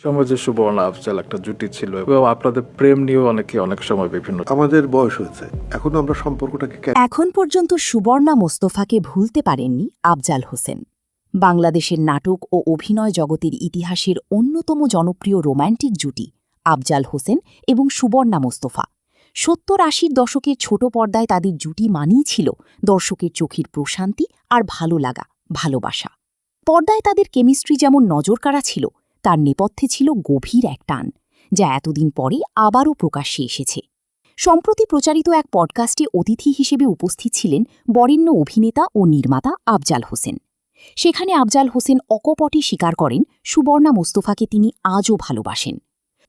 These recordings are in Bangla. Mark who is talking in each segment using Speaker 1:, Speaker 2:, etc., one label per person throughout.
Speaker 1: সমাজে সুবর্ণা আফজাল একটা জুটি ছিল এবং আপনাদের প্রেম নিয়েও অনেক সময় বিভিন্ন
Speaker 2: আমাদের বয়স হয়েছে, এখনো আমরা সম্পর্কটাকে
Speaker 3: এখন পর্যন্ত সুবর্ণা মোস্তফাকে ভুলতে পারেননি আফজাল হোসেন। বাংলাদেশের নাটক ও অভিনয় জগতের ইতিহাসের অন্যতম জনপ্রিয় রোম্যান্টিক জুটি আফজাল হোসেন এবং সুবর্ণা মোস্তফা। ৭০-৮০ দশকের ছোট পর্দায় তাদের জুটি মানেই ছিল দর্শকের চোখের প্রশান্তি আর ভালো লাগা, ভালোবাসা। পর্দায় তাদের কেমিস্ট্রি যেমন নজরকাড়া ছিল, তার নেপথ্যে ছিল গভীর এক টান, যা এতদিন পরে আবারও প্রকাশ্যে এসেছে। সম্প্রতি প্রচারিত এক পডকাস্টে অতিথি হিসেবে উপস্থিত ছিলেন বরেণ্য অভিনেতা ও নির্মাতা আফজাল হোসেন। সেখানে আফজাল হোসেন অকপটে স্বীকার করেন সুবর্ণা মোস্তফাকে তিনি আজও ভালোবাসেন।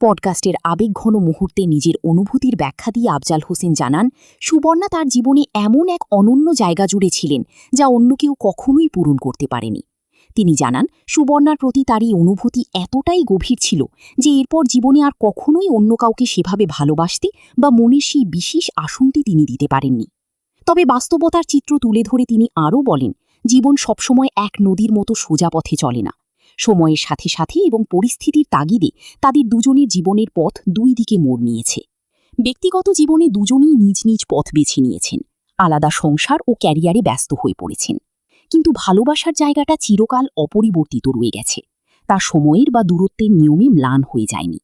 Speaker 3: পডকাস্টের আবেগঘন মুহূর্তে নিজের অনুভূতির ব্যাখ্যা দিয়ে আফজাল হোসেন জানান, সুবর্ণা তার জীবনে এমন এক অনন্য জায়গা জুড়ে ছিলেন যা অন্য কেউ কখনোই পূরণ করতে পারেনি। তিনি জানান, সুবর্ণার প্রতি তার এই অনুভূতি এতটাই গভীর ছিল যে এরপর জীবনে আর কখনোই অন্য কাউকে সেভাবে ভালোবাসতে বা মনের সেই বিশেষ আসনটি তিনি দিতে পারেননি। তবে বাস্তবতার চিত্র তুলে ধরে তিনি আরও বলেন, জীবন সবসময় এক নদীর মতো সোজা পথে চলে না। সময়ের সাথে সাথে এবং পরিস্থিতির তাগিদে তাদের দুজনের জীবনের পথ দুই দিকে মোড় নিয়েছে। ব্যক্তিগত জীবনে দুজনেই নিজ নিজ পথ বেছে নিয়েছেন, আলাদা সংসার ও ক্যারিয়ারে ব্যস্ত হয়ে পড়েছেন। কিন্তু ভালোবাসার জায়গাটা চিরকাল অপরিবর্তিত রয়ে গেছে, তা সময়ের বা দূরত্বের নিয়মে ম্লান হয়ে যায়নি।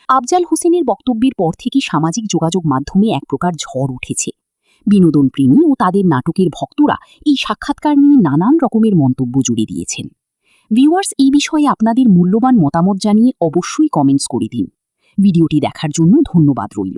Speaker 3: আফজাল হোসেনের বক্তব্যের পর থেকে সামাজিক যোগাযোগ মাধ্যমে এক প্রকার ঝড় উঠেছে। বিনোদনপ্রেমী ও তাদের নাটকের ভক্তরা এই সাক্ষাৎকার নিয়ে নানান রকমের মন্তব্য জুড়ে দিয়েছেন। ভিউয়ার্স, এই বিষয়ে আপনাদের মূল্যবান মতামত জানিয়ে অবশ্যই কমেন্টস করে দিন। ভিডিওটি দেখার জন্য ধন্যবাদ রইল।